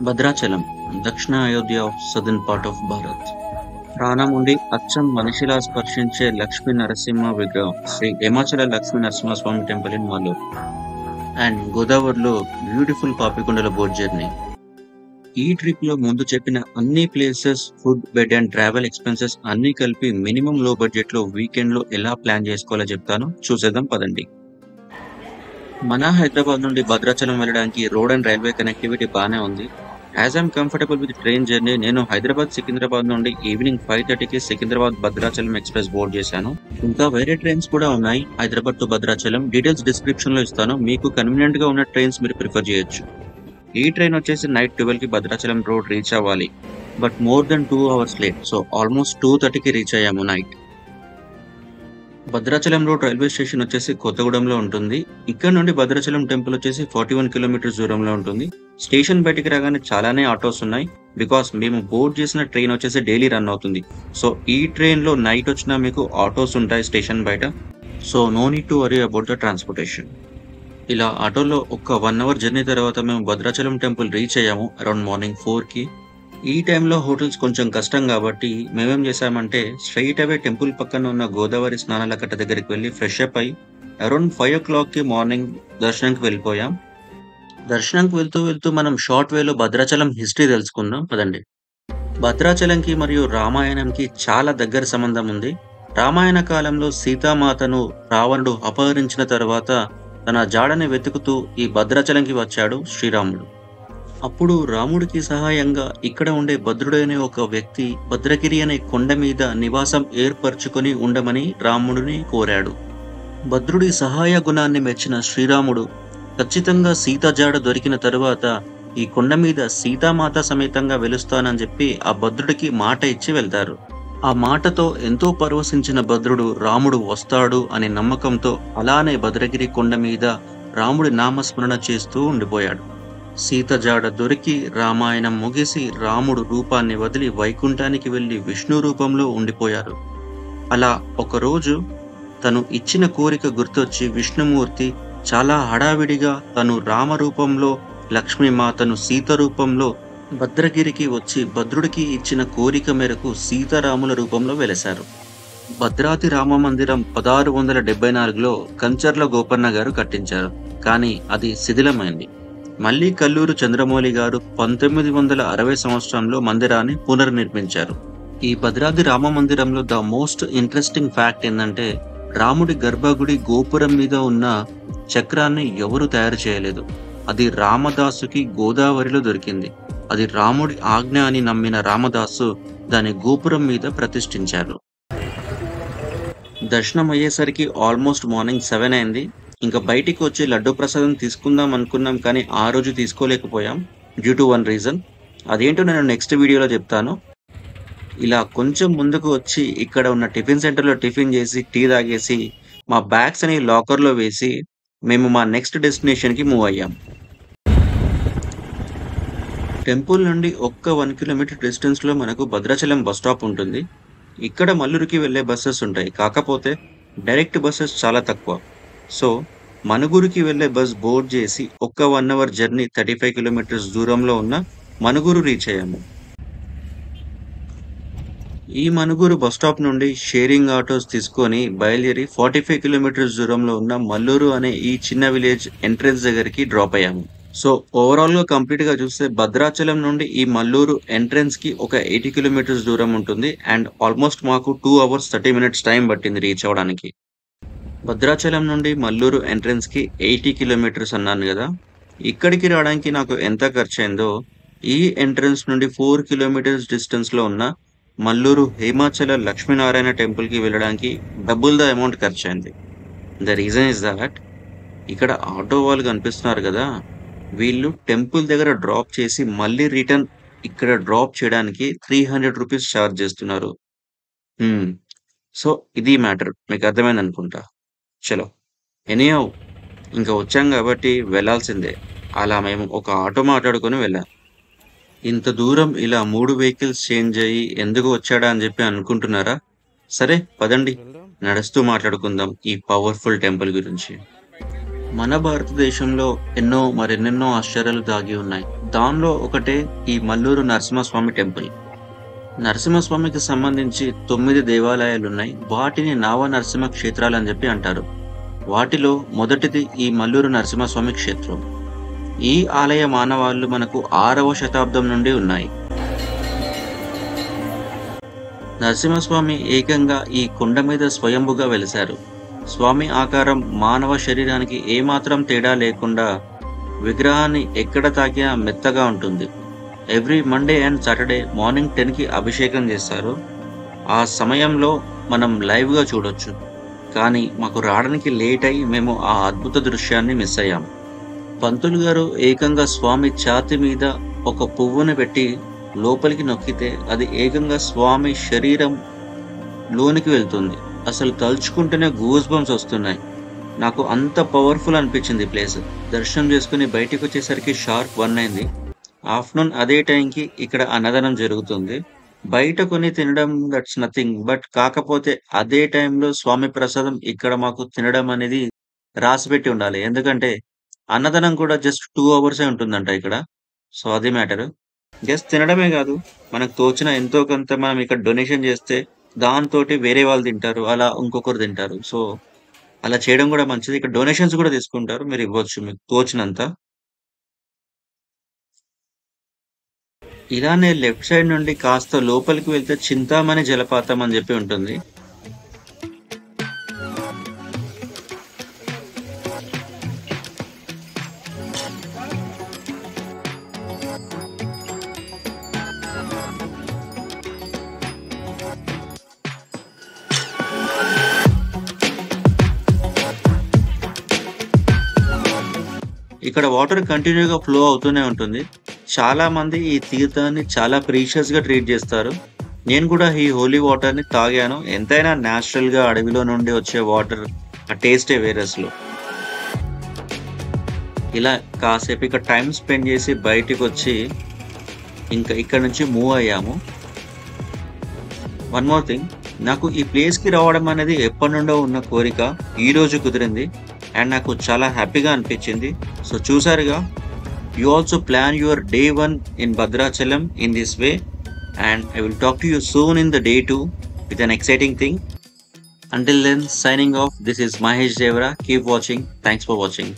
Bhadrachalam, Dakshina Ayodhya of southern part of Bharat. ప్రాణముండి అచ్చం మనిషిలా స్పర్శించే లక్ష్మీ నరసింహ విగ్రహం Sri Himachala Lakshmi Narasimhaswamy temple in Malluru. And గోదావరిలో బ్యూటిఫుల్ పాపికొండల బోట్ జర్నీ. ఈ ట్రిప్ లో ముందు చెప్పిన అన్ని places, food, bed and travel expenses అన్ని కలిపి మినిమం లో బడ్జెట్ లో వీకెండ్ లో ఎలా ప్లాన్ చేసుకోవాలో చెప్తాను, చూసేద్దాం పదండి. మన హైదరాబాద్ నుండి భద్రాచలం వెళ్ళడానికి రోడ్ అండ్ రైల్వే కనెక్టివిటీ బాగానే ఉంది. As I'm comfortable with train journey, నేను హైదరాబాద్ సికింద్రాబాద్ నుండి ఈవినింగ్ 5:30కి సికింద్రాబాద్ భద్రాచలం ఎక్స్ప్రెస్ బోర్డ్ చేశాను. ఇంకా వేరే ట్రైన్స్ కూడా ఉన్నాయి Hyderabad to Bhadrachalam. Details description లో ఇస్తాను, మీకు కన్వీనియంట్ గా ఉన్న ట్రైన్స్ మీరు ప్రిఫర్ చేయొచ్చు. ఈ ట్రైన్ వచ్చేసి నైట్ 12కి భద్రాచలం రోడ్ రీచ్ అవ్వాలి, but more than 2 hours late. So almost 2:30కి రీచ్ అయ్యాము night. Bhadrachalam road railway station వచ్చేసి కొత్తగూడెంలో ఉంటుంది. ఇక్కడ నుండి భద్రాచలం టెంపుల్ వచ్చేసి 41 కిలోమీటర్స్ దూరంలో ఉంటుంది. స్టేషన్ బయటికి రాగానే చాలానే ఆటోస్ ఉన్నాయి, బికాస్ మేము బోర్డ్ చేసిన ట్రైన్ వచ్చేసి డైలీ రన్ అవుతుంది. సో ఈ ట్రైన్ లో నైట్ వచ్చినా మీకు ఆటోస్ ఉంటాయి స్టేషన్ బయట. So no need to worry about the transportation. ఇలా ఆటోలో ఒక 1 hour జర్నీ తర్వాత మేము భద్రాచలం టెంపుల్ రీచ్ అయ్యాము అరౌండ్ మార్నింగ్ 4కి. ఈ టైంలో హోటల్స్ కొంచెం కష్టం కాబట్టి మేమేం చేసామంటే స్ట్రైట్ అవే టెంపుల్ పక్కన ఉన్న గోదావరి స్నానాల కట్ట దగ్గరికి వెళ్ళి ఫ్రెష్ అప్ అయి అరౌండ్ 5 o'clockకి మార్నింగ్ దర్శనంకి వెళ్ళిపోయాం. దర్శనంకి వెళ్తూ వెళ్తూ మనం షార్ట్ వేలో భద్రాచలం హిస్టరీ తెలుసుకుందాం పదండి. భద్రాచలంకి మరియు రామాయణంకి చాలా దగ్గర సంబంధం ఉంది. రామాయణ కాలంలో సీతామాతను రావణుడు అపహరించిన తర్వాత తన జాడని వెతుకుతూ ఈ భద్రాచలంకి వచ్చాడు శ్రీరాముడు. అప్పుడు రాముడికి సహాయంగా ఇక్కడ ఉండే భద్రుడైన ఒక వ్యక్తి భద్రగిరి అనే కొండ మీద నివాసం ఏర్పరచుకొని ఉండమని రాముడిని కోరాడు. భద్రుడి సహాయ గుణాన్ని మెచ్చిన శ్రీరాముడు ఖచ్చితంగా సీత జాడ దొరికిన తరువాత ఈ కొండ మీద సీతామాత సమేతంగా వెలుస్తానని చెప్పి ఆ భద్రుడికి మాట ఇచ్చి వెళ్తారు. ఆ మాటతో ఎంతో పరవశించిన భద్రుడు రాముడు వస్తాడు అనే నమ్మకంతో అలానే భద్రగిరి కొండ మీద రాముడి నామస్మరణ చేస్తూ ఉండిపోయాడు. సీత జాడ దొరికి రామాయణం ముగిసి రాముడు రూపాన్ని వదిలి వైకుంఠానికి వెళ్లి విష్ణు రూపంలో ఉండిపోయారు. అలా ఒకరోజు తను ఇచ్చిన కోరిక గుర్తొచ్చి విష్ణుమూర్తి చాలా హడావిడిగా తను రామ రూపంలో, లక్ష్మీమాతను సీత రూపంలో భద్రగిరికి వచ్చి భద్రుడికి ఇచ్చిన కోరిక మేరకు సీతారాముల రూపంలో వెలశారు. భద్రాద్రి రామ మందిరం 1674లో కంచర్ల గోపన్న గారు కట్టించారు, కానీ అది శిథిలమైంది. మళ్ళీ కల్లూరు చంద్రమౌళి గారు 1960 సంవత్సరంలో మందిరాన్ని పునర్నిర్మించారు. ఈ భద్రాద్రి రామ మందిరంలో ద మోస్ట్ ఇంట్రెస్టింగ్ ఫ్యాక్ట్ ఏంటంటే రాముడి గర్భగుడి గోపురం మీద ఉన్న చక్రాన్ని ఎవరు తయారు చేయలేదు. అది రామదాసుకి గోదావరిలో దొరికింది. అది రాముడి ఆజ్ఞ అని నమ్మిన రామదాసు దాని గోపురం మీద ప్రతిష్ఠించారు. దర్శనం అయ్యేసరికి ఆల్మోస్ట్ మార్నింగ్ 7 అయింది. ఇంకా బయటికి వచ్చి లడ్డు ప్రసాదం తీసుకుందాం అనుకున్నాం, కానీ ఆ రోజు తీసుకోలేకపోయాం డ్యూ టు వన్ రీజన్. అదేంటో నేను నెక్స్ట్ వీడియోలో చెప్తాను. ఇలా కొంచెం ముందుకు వచ్చి ఇక్కడ ఉన్న టిఫిన్ సెంటర్లో టిఫిన్ చేసి టీ తాగేసి మా బ్యాగ్స్ అని లాకర్లో వేసి మేము మా నెక్స్ట్ డెస్టినేషన్కి మూవ్ అయ్యాం. టెంపుల్ నుండి ఒక్క 1 kilometer డిస్టెన్స్లో మనకు భద్రాచలం బస్ స్టాప్ ఉంటుంది. ఇక్కడ మల్లూరుకి వెళ్ళే బస్సెస్ ఉంటాయి, కాకపోతే డైరెక్ట్ బస్సెస్ చాలా తక్కువ. సో మనుగురుకి వెళ్ళే బస్ బోర్డ్ చేసి ఒక్క 1 hour జర్నీ 35 kilometers దూరంలో ఉన్న మనుగురు రీచ్ అయ్యాము. ఈ మనుగురు బస్ స్టాప్ నుండి షేరింగ్ ఆటోస్ తీసుకొని బయలుదేరి 45 kilometers దూరంలో ఉన్న మల్లూరు అనే ఈ చిన్న విలేజ్ ఎంట్రెన్స్ దగ్గరికి డ్రాప్ అయ్యాము. సో ఓవరాల్ గా కంప్లీట్ గా చూస్తే భద్రాచలం నుండి ఈ మల్లూరు ఎంట్రెన్స్ కి ఒక 80 kilometers దూరం ఉంటుంది. అండ్ ఆల్మోస్ట్ మాకు 2 hours 30 minutes టైం పట్టింది రీచ్ అవడానికి. భద్రాచలం నుండి మల్లూరు ఎంట్రెన్స్ కి 80 kilometers అన్నాను కదా, ఇక్కడికి రావడానికి నాకు ఎంత ఖర్చు అయిందో ఈ ఎంట్రెన్స్ నుండి 4 kilometers డిస్టెన్స్ లో ఉన్న మల్లూరు హిమాచల లక్ష్మీనారాయణ టెంపుల్ కి వెళ్ళడానికి డబుల్ ద అమౌంట్ ఖర్చు అయింది. ద రీజన్ ఇస్ దాట్ ఇక్కడ ఆటో వాళ్ళు కనిపిస్తున్నారు కదా, వీళ్ళు టెంపుల్ దగ్గర డ్రాప్ చేసి మళ్ళీ రిటర్న్ ఇక్కడ డ్రాప్ చేయడానికి 300 rupees ఛార్జ్ చేస్తున్నారు. సో ఇది మ్యాటర్, మీకు అర్థమైంది అనుకుంటా. చలో ఎనీహౌ ఇంకా వచ్చాం కాబట్టి వెళ్ళాల్సిందే. అలా మేము ఒక ఆటో మాట్లాడుకొని వెళ్ళాం. ఇంత దూరం ఇలా 3 vehicles చేంజ్ అయ్యి ఎందుకు వచ్చాడా అని చెప్పి అనుకుంటున్నారా? సరే పదండి, నడుస్తూ మాట్లాడుకుందాం ఈ పవర్ఫుల్ టెంపుల్ గురించి. మన భారతదేశంలో ఎన్నో మరెన్నెన్నో ఆశ్చర్యాలు దాగి ఉన్నాయి. దానిలో ఒకటే ఈ మల్లూరు నరసింహస్వామి టెంపుల్. నరసింహస్వామికి సంబంధించి 9 దేవాలయాలున్నాయి. వాటిని నావ నరసింహ క్షేత్రాలు అని చెప్పి అంటారు. వాటిలో మొదటిది ఈ మల్లూరు నరసింహస్వామి క్షేత్రం. ఈ ఆలయ మానవాళ్ళు మనకు 6వ శతాబ్దం నుండి ఉన్నాయి. నరసింహస్వామి ఏకంగా ఈ కొండ మీద స్వయంభుగా వెలిశారు. స్వామి ఆకారం మానవ శరీరానికి ఏమాత్రం తేడా లేకుండా విగ్రహాన్ని ఎక్కడ తాకినా మెత్తగా ఉంటుంది. Every Monday and Saturday morning 10కి అభిషేకం చేస్తారు. ఆ సమయంలో మనం లైవ్గా చూడొచ్చు. కానీ మాకు రావడానికి లేట్ అయి మేము ఆ అద్భుత దృశ్యాన్ని మిస్ అయ్యాం. పంతులు గారు ఏకంగా స్వామి ఛాతి మీద ఒక పువ్వుని పెట్టి లోపలికి నొక్కితే అది ఏకంగా స్వామి శరీరం లోనికి వెళ్తుంది. అసలు తలుచుకుంటేనే గూస్ బంప్స్ వస్తున్నాయి. నాకు అంత పవర్ఫుల్ అనిపించింది ప్లేస్. దర్శనం చేసుకుని బయటికి వచ్చేసరికి షార్ప్ 1 అయింది. ఆఫ్టర్నూన్ అదే టైంకి ఇక్కడ అన్నదానం జరుగుతుంది. బయట కొని తినడం దట్స్ నథింగ్, బట్ కాకపోతే అదే టైంలో స్వామి ప్రసాదం ఇక్కడ మాకు తినడం అనేది రాసిపెట్టి ఉండాలి. ఎందుకంటే అన్నదానం కూడా జస్ట్ 2 అవర్సే ఉంటుందంట ఇక్కడ. సో అది మ్యాటర్. జస్ట్ తినడమే కాదు, మనకు తోచిన ఎంతో కొంత మనం ఇక్కడ డొనేషన్ చేస్తే దాంతోటి వేరే వాళ్ళు తింటారు, అలా ఇంకొకరు తింటారు. సో అలా చేయడం కూడా మంచిది. ఇక్కడ డొనేషన్స్ కూడా తీసుకుంటారు, మీరు ఇవ్వచ్చు మీకు తోచినంత. ఇలానే లెఫ్ట్ సైడ్ నుండి కాస్త లోపలికి వెళ్తే చింతామణి జలపాతం అని చెప్పి ఉంటుంది. ఇక్కడ వాటర్ కంటిన్యూగా ఫ్లో అవుతూనే ఉంటుంది. చాలా మంది ఈ తీర్థాన్ని చాలా ప్రీషియస్ గా ట్రీట్ చేస్తారు. నేను కూడా ఈ హోలీ వాటర్ ని తాగాను. ఎంతైనా న్యాచురల్ గా అడవిలో నుండి వచ్చే వాటర్ ఆ టేస్టే వేరే అసలు. ఇలా కాసేపు ఇక్కడ టైం స్పెండ్ చేసి బయటికి వచ్చి ఇంకా ఇక్కడ నుంచి మూవ్ అయ్యాము. వన్ మోర్ థింగ్, నాకు ఈ ప్లేస్ కి రావడం అనేది ఎప్పటి నుండో ఉన్న కోరిక ఈ రోజు కుదిరింది అండ్ నాకు చాలా హ్యాపీగా అనిపించింది. సో చూసారుగా, you also plan your day 1 in Bhadrachalam in this way, and I will talk to you soon in the day 2 with an exciting thing. Until then, signing off, this is Mahesh Devara. Keep watching. Thanks for watching.